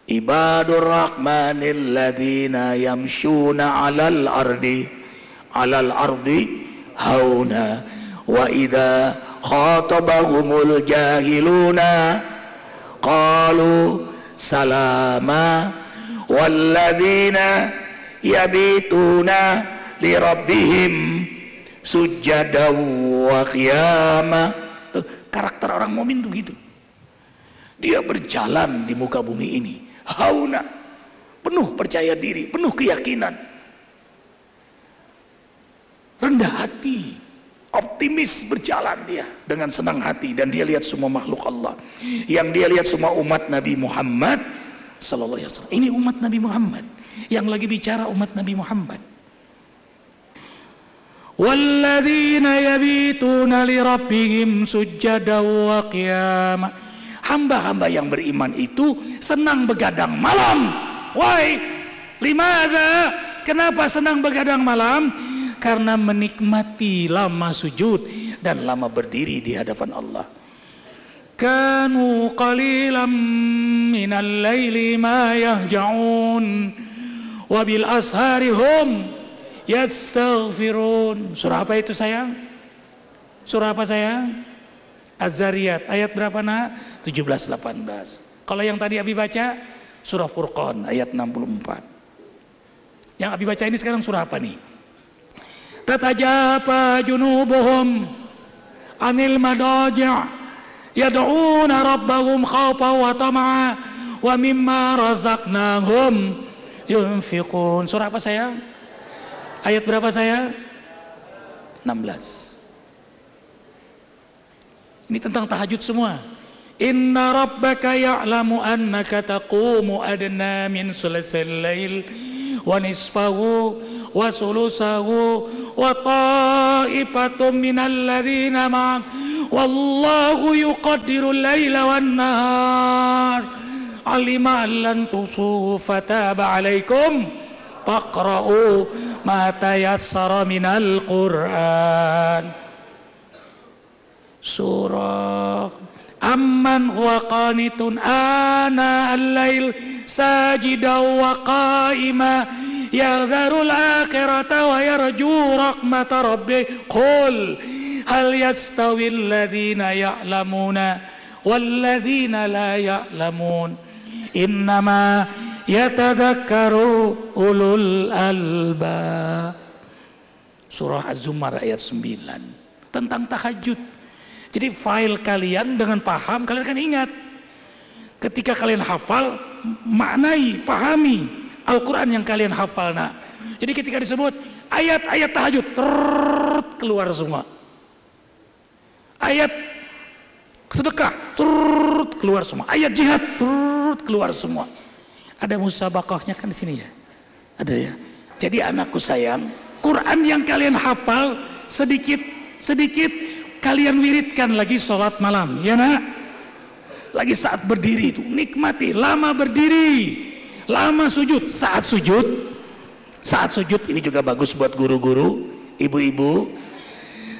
Ibadur rahmanil ladzina yamshuna 'alal ardi hauna wa idza khatabahumul jahiluna qalu salama walladzina yabituna lirabbihim sujada wa qiyama. Karakter orang mukmin itu gitu. Dia berjalan di muka bumi ini hauna, penuh percaya diri, penuh keyakinan, rendah hati, optimis, berjalan dia dengan senang hati. Dan dia lihat semua makhluk Allah, yang dia lihat semua umat Nabi Muhammad sallallahu alaihi wasallam. Ini umat Nabi Muhammad yang lagi bicara, umat Nabi Muhammad. Walladzina yabituna lirabbihim sujada wa qiyama. Hamba-hamba yang beriman itu senang begadang malam. Why? Limadza? Kenapa senang begadang malam? Karena menikmati lama sujud dan lama berdiri di hadapan Allah. Kanu qalilan minal laili ma yahja'un wa bil ashari hum yastaghfirun. Surah apa itu sayang? Surah apa sayang? Az-Zariyat ayat berapa nak? 17-18. Kalau yang tadi Abi baca surah Furqan ayat 64. Yang Abi baca ini sekarang surah apa nih? Tatajafa junubuhum anil madaji' yad'una rabbahum khawfan wa tama'a wa mimma razaqnahum yunfiqun. Surah apa sayang? Ayat berapa sayang? 16. Ini tentang tahajud semua. Inna rabbaka ya'lamu annaka taqumu adna min sulasil lail wa nisfahu wa sulusahu wa ta'ifatum minal ladzina ma'ak wallahu yuqaddiru al-laila wan nahar alima lan tusu fataba alaikum faqra'u ma tayassara minal Qur'an. Surah Amman huwa qanitun ana al-lail sajidan wa qa'ima yadharul akhirata wa yarju rahmata rabbih. Qul hal yastawi alladhina ya'lamuna walladhina la ya'lamun innama yatadhakkaru ulul albab. Surah Az-Zumar ayat 9 tentang tahajud. Jadi file kalian dengan paham, kalian akan ingat. Ketika kalian hafal, maknai, pahami Al-Quran yang kalian hafal. Nah, jadi ketika disebut ayat-ayat tahajud, keluar semua. Ayat sedekah, keluar semua. Ayat jihad, keluar semua. Ada musabaqahnya kan di sini ya? Ada ya? Jadi anakku sayang, Quran yang kalian hafal sedikit-sedikit kalian wiridkan lagi sholat malam, ya nak? Lagi saat berdiri itu, nikmati, lama berdiri, lama sujud, saat sujud ini juga bagus buat guru-guru, ibu-ibu.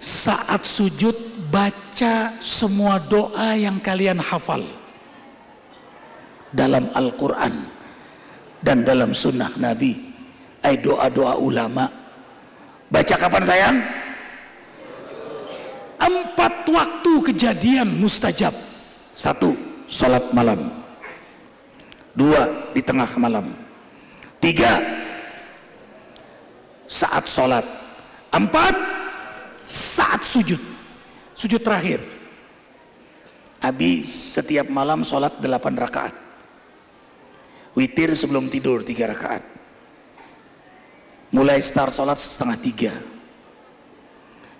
Saat sujud baca semua doa yang kalian hafal dalam Al-Quran dan dalam sunnah Nabi, doa-doa ulama. Baca kapan sayang? 4 waktu kejadian mustajab. 1. Salat malam. 2. Di tengah malam. 3. Saat salat. 4. Saat sujud. Sujud terakhir. Abi setiap malam salat 8 rakaat. Witir sebelum tidur 3 rakaat. Mulai start salat 2:30.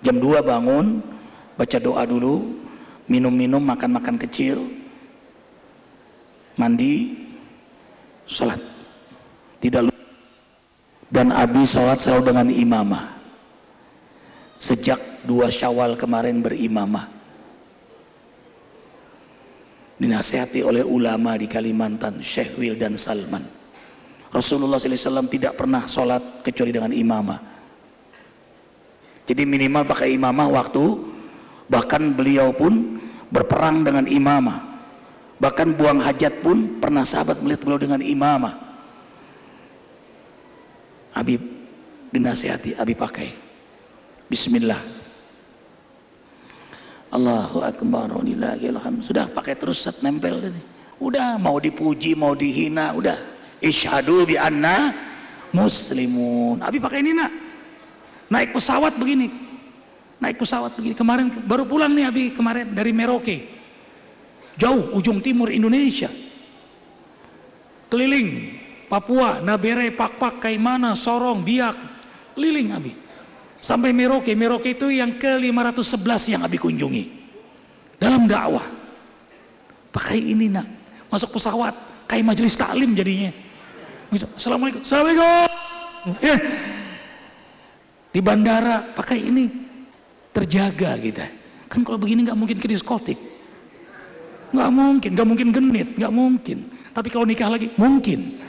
Jam 2 bangun, baca doa dulu, minum-minum, makan-makan kecil, mandi, sholat. Tidak lupa. Dan Abi sholat selalu dengan imamah. Sejak 2 Syawal kemarin berimamah. Dinasihati oleh ulama di Kalimantan, Syekh Wil dan Salman. Rasulullah SAW tidak pernah sholat kecuali dengan imamah. Jadi minimal pakai imamah waktu. Bahkan beliau pun berperang dengan imamah. Bahkan buang hajat pun pernah sahabat melihat beliau dengan imamah. Abi dinasihati, Abi pakai Bismillah, Allahu Akbar, walillahilhamd. Sudah pakai terus, set nempel tadi. Udah mau dipuji mau dihina, udah isyhadu bi anna muslimun. Abi pakai ini nak. Naik pesawat begini. Kemarin baru pulang nih Abi kemarin dari Merauke. Jauh ujung timur Indonesia. Keliling Papua, Nabere, Pakpak, Kaimana, Sorong, Biak, keliling Abi sampai Merauke. Merauke itu yang ke-511 yang Abi kunjungi dalam dakwah. Pakai ini nak, masuk pesawat kayak majelis taklim jadinya. Assalamualaikum, assalamualaikum. Di bandara pakai ini, terjaga kita. Kan kalau begini nggak mungkin ke diskotik, nggak mungkin genit, nggak mungkin. Tapi kalau nikah lagi mungkin.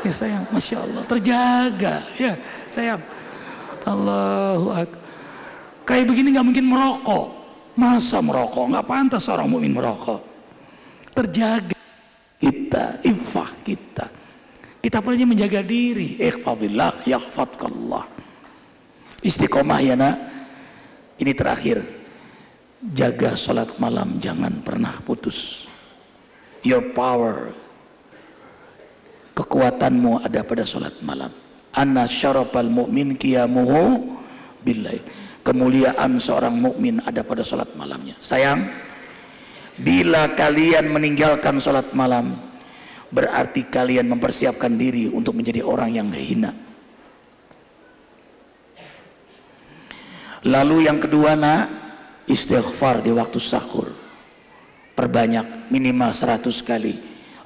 Ya sayang, Masya Allah, terjaga ya sayang. Allahu Akbar. Kayak begini nggak mungkin merokok. Masa merokok? Nggak pantas seorang mukmin merokok. Terjaga kita, iffah kita. Kita perlunya menjaga diri. Ikhfadillah yahfadkallah. Istiqomah ya nak. Ini terakhir. Jaga sholat malam, jangan pernah putus. Your power, kekuatanmu ada pada sholat malam. Anna syarafal mu'min qiyamuhu billail. Kemuliaan seorang mukmin ada pada sholat malamnya. Sayang, bila kalian meninggalkan sholat malam, berarti kalian mempersiapkan diri untuk menjadi orang yang hina. Lalu yang kedua nak, istighfar di waktu sahur. Perbanyak, minimal 100 kali.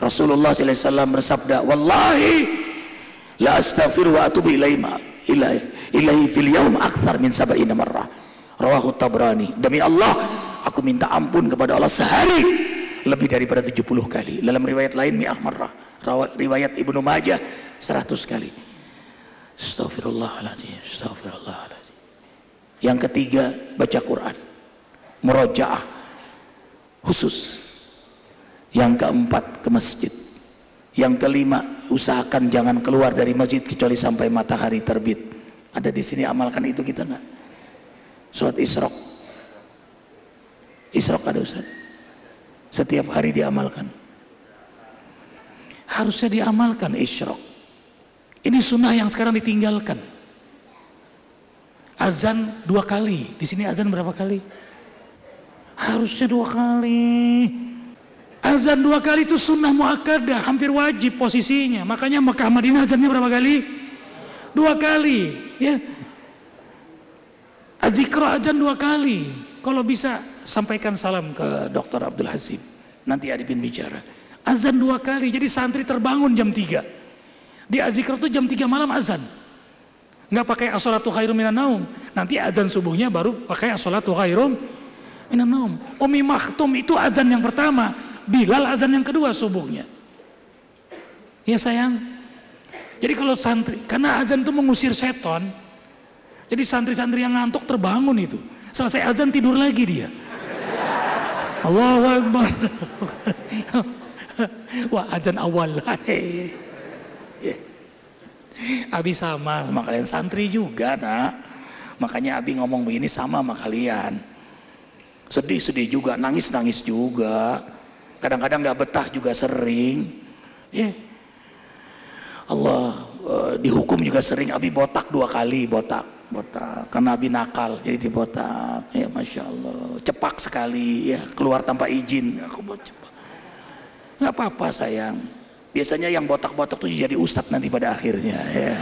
Rasulullah SAW bersabda, wallahi la astaghfiru wa atubu ilaihi fil yaum akthar min sab'ina marrah. Rawahu Tabrani. Demi Allah, aku minta ampun kepada Allah sehari lebih daripada 70 kali. Dalam riwayat lain mi'ah marrah. Riwayat Ibnu Majah 100 kali. Astaghfirullahaladzim, astaghfirullahaladzim. Yang ketiga, baca Quran, murojaah khusus. Yang keempat, ke masjid. Yang kelima, usahakan jangan keluar dari masjid kecuali sampai matahari terbit. Ada di sini, amalkan itu kita nggak? Sholat Isyraq. Isyraq ada Ustaz? Setiap hari diamalkan. Harusnya diamalkan Isyraq. Ini sunnah yang sekarang ditinggalkan. Azan 2 kali. Di sini azan berapa kali? Harusnya 2 kali. Azan 2 kali itu sunnah muakkadah, hampir wajib posisinya. Makanya Mekah Madinah azannya berapa kali? 2 kali ya. Az-Zikra azan 2 kali. Kalau bisa sampaikan salam ke Dr. Abdul Hazim, nanti Adipin bicara. Azan 2 kali, jadi santri terbangun jam 3. Di Az-Zikra itu jam 3 malam azan. Nggak pakai as-sholatu khairum minan naum. Nanti azan subuhnya baru pakai as-sholatu khairum minan naum. Umi Maktum itu azan yang pertama, Bilal azan yang kedua subuhnya. Ya sayang. Jadi kalau santri, karena azan itu mengusir seton, jadi santri-santri yang ngantuk terbangun itu. Selesai azan tidur lagi dia. Allahu Akbar. Wah, azan awal. Abi sama kalian santri juga nak. Makanya Abi ngomong begini sama kalian. Sedih-sedih juga, nangis-nangis juga. Kadang-kadang nggak betah juga sering. Allah dihukum juga sering. Abi botak 2 kali, botak karena Abi nakal jadi dibotak. Ya Masya Allah, cepak sekali ya, keluar tanpa izin. Aku buat cepak. Nggak apa-apa sayang. Biasanya yang botak-botak tuh jadi ustadz nanti pada akhirnya ya.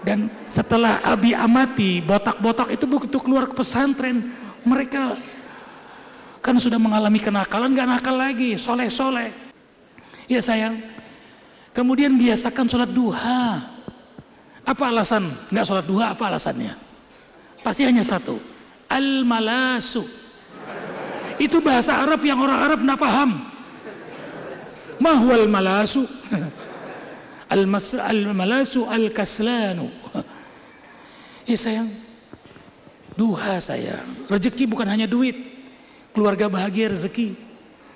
Dan setelah Abi amati, botak-botak itu begitu keluar ke pesantren, mereka kan sudah mengalami kenakalan, gak nakal lagi, soleh-soleh. Ya sayang. Kemudian biasakan sholat duha. Apa alasan gak sholat duha? Apa alasannya? Pasti hanya satu. Al-malasu. Itu bahasa Arab yang orang Arab gak paham. Mahwal malasu. Al-malasu al-kaslanu. Ya sayang, duha sayang. Rezeki bukan hanya duit, keluarga bahagia rezeki,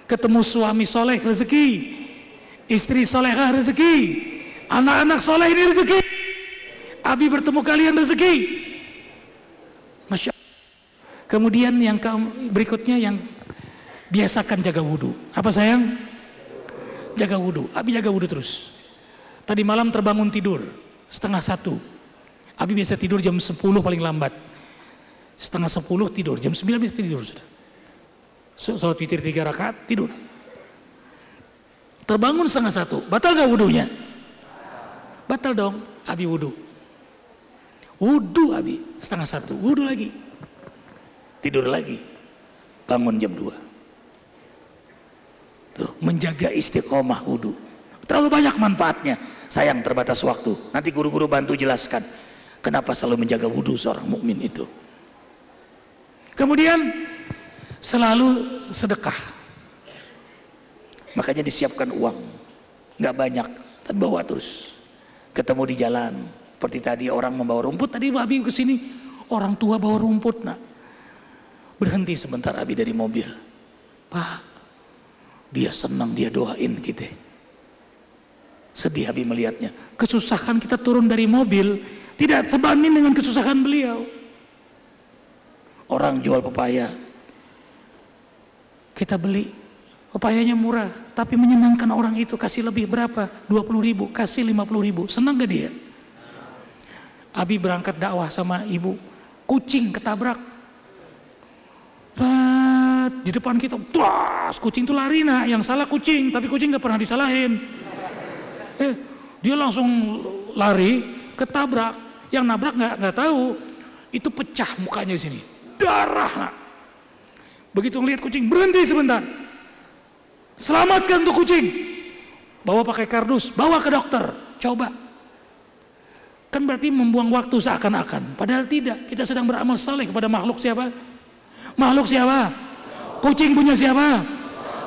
ketemu suami soleh rezeki, istri solehah rezeki, anak-anak soleh ini rezeki. Abi bertemu kalian rezeki. Masya Allah. Kemudian yang berikutnya yang biasakan jaga wudhu. Apa sayang? Jaga wudhu. Abi jaga wudhu terus. Tadi malam terbangun tidur 12:30. Abi biasa tidur jam 10 paling lambat. 9:30 tidur, jam 9 bisa tidur sudah. Sholat witir 3 rakaat tidur. Terbangun 12:30. Batal gak wudhunya? Batal dong. Abi wudhu. Wudhu Abi 12:30. Wudhu lagi. Tidur lagi. Bangun jam 2. Tuh, menjaga istiqomah wudhu. Terlalu banyak manfaatnya. Sayang terbatas waktu. Nanti guru-guru bantu jelaskan kenapa selalu menjaga wudhu seorang mukmin itu. Kemudian selalu sedekah. Makanya disiapkan uang. Nggak banyak, tapi bawa terus. Ketemu di jalan. Seperti tadi orang membawa rumput. Tadi Abi ke sini, orang tua bawa rumput. Nah, berhenti sebentar Abi dari mobil. Pak, dia senang, dia doain kita. Sedih Abi melihatnya. Kesusahan kita turun dari mobil tidak sebanding dengan kesusahan beliau. Orang jual pepaya, kita beli, pepayanya murah, tapi menyenangkan orang itu. Kasih lebih berapa? 20.000, kasih 50.000. Senang gak dia? Abi berangkat dakwah sama ibu, kucing ketabrak. Di depan kita, kucing itu lari. Nah, yang salah kucing, tapi kucing gak pernah disalahin. Dia langsung lari, ketabrak. Yang nabrak nggak tahu, itu pecah mukanya di sini, darah. Nah, begitu ngelihat kucing, berhenti sebentar, selamatkan tuh kucing, bawa pakai kardus, bawa ke dokter, coba. Kan berarti membuang waktu seakan-akan, padahal tidak. Kita sedang beramal saleh kepada makhluk siapa? Makhluk siapa? Kucing punya siapa?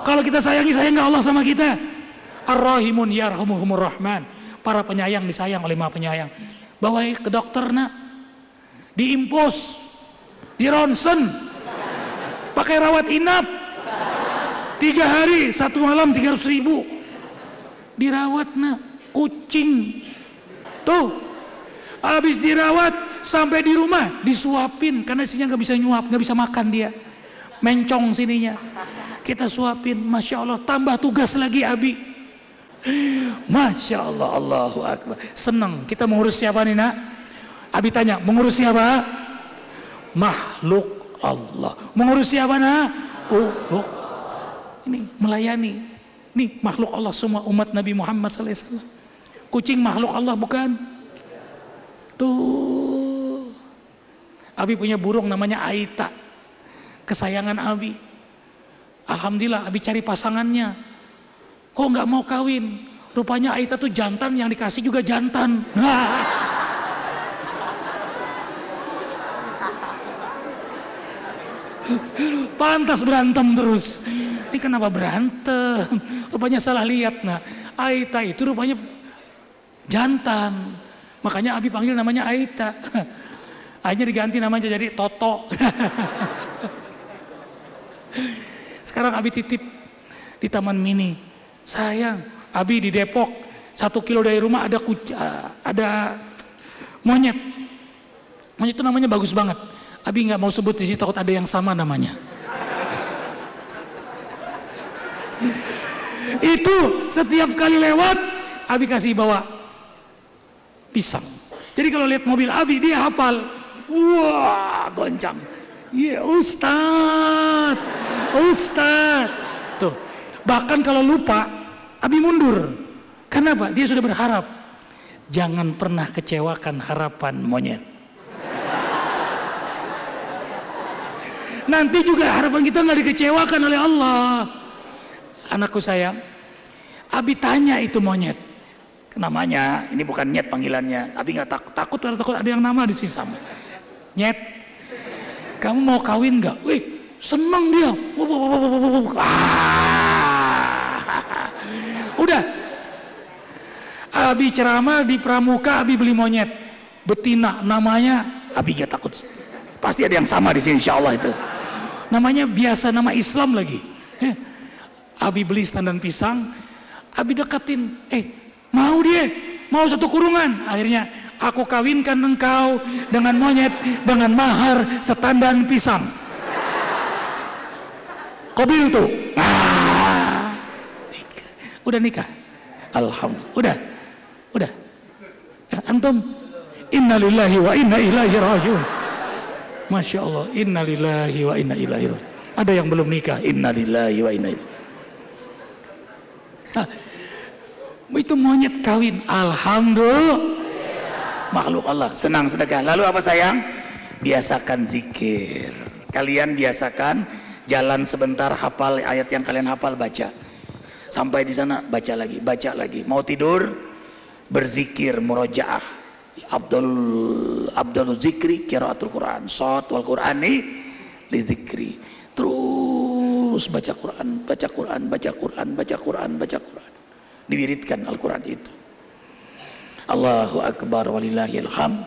Kalau kita sayangi, sayang nggak Allah sama kita? Ar-Rahimun yarhamuhumur Rahman. Para penyayang disayang oleh Maha Penyayang. Bawa ke dokter nak, diimpos, di ronsen, pakai rawat inap, 3 hari 1 malam 300.000 dirawat nak, kucing tuh. Habis dirawat sampai di rumah disuapin, karena isinya nggak bisa nyuap, nggak bisa makan dia, mencong sininya, kita suapin. Masya Allah, tambah tugas lagi Abi. Masya Allah, Allahu Akbar. Senang. Kita mengurus siapa nih nak? Abi tanya, mengurus siapa? Makhluk Allah. Mengurus siapa nak? Ini melayani. Nih makhluk Allah semua, umat Nabi Muhammad SAW. Kucing makhluk Allah bukan? Tuh. Abi punya burung namanya Aita, kesayangan Abi. Alhamdulillah Abi cari pasangannya. Kok nggak mau kawin? Rupanya Aita tuh jantan, yang dikasih juga jantan. Pantas berantem terus. Ini kenapa berantem? Rupanya salah lihat. Nah, Aita itu rupanya jantan. Makanya Abi panggil namanya Aita. Akhirnya diganti namanya jadi Toto. Sekarang Abi titip di Taman Mini. Sayang, Abi di Depok, 1 kilo dari rumah ada monyet. Monyet itu namanya bagus banget. Abi nggak mau sebut di situ, takut ada yang sama namanya. Itu setiap kali lewat, Abi kasih bawa pisang. Jadi kalau lihat mobil Abi, dia hafal. Wah, goncang. Iya, Ustad. Tuh. Bahkan kalau lupa, Abi mundur. Kenapa? Dia sudah berharap. Jangan pernah kecewakan harapan monyet. Nanti juga harapan kita nggak dikecewakan oleh Allah. Anakku sayang, Abi tanya itu monyet, namanya, ini bukan nyet panggilannya. Abi nggak takut ada yang nama di sini sama. Nyet, kamu mau kawin nggak? Wih, senang dia. Udah, Abi ceramah di Pramuka, Abi beli monyet betina, namanya Abi nggak takut. Pasti ada yang sama di sini insya Allah itu. Namanya biasa nama Islam lagi. Abi beli standan pisang, Abi deketin, mau dia, mau satu kurungan. Akhirnya aku kawinkan engkau dengan monyet dengan mahar setandan pisang. Kobil tuh, udah nikah, alhamdulillah, udah. Antum, innalillahi wa inna ilaihi rajiun. Masya Allah, innalillahi wa inna ilaihi rajiun. Ada yang belum nikah, innalillahi wa inna ilaihi. Nah, itu monyet kawin, alhamdulillah. Makhluk Allah, senang sedekah. Lalu apa sayang? Biasakan zikir. Kalian biasakan jalan sebentar, hafal ayat yang kalian hafal, baca. Sampai di sana baca lagi, baca lagi. Mau tidur berzikir, murojaah. Abdul zikri qiraatul Quran. Shot wal Qurani li zikri. Terus baca Quran, baca Quran, baca Quran, baca Quran, baca Quran. Diwiridkan Al-Quran itu. Allahu Akbar walillahil hamd.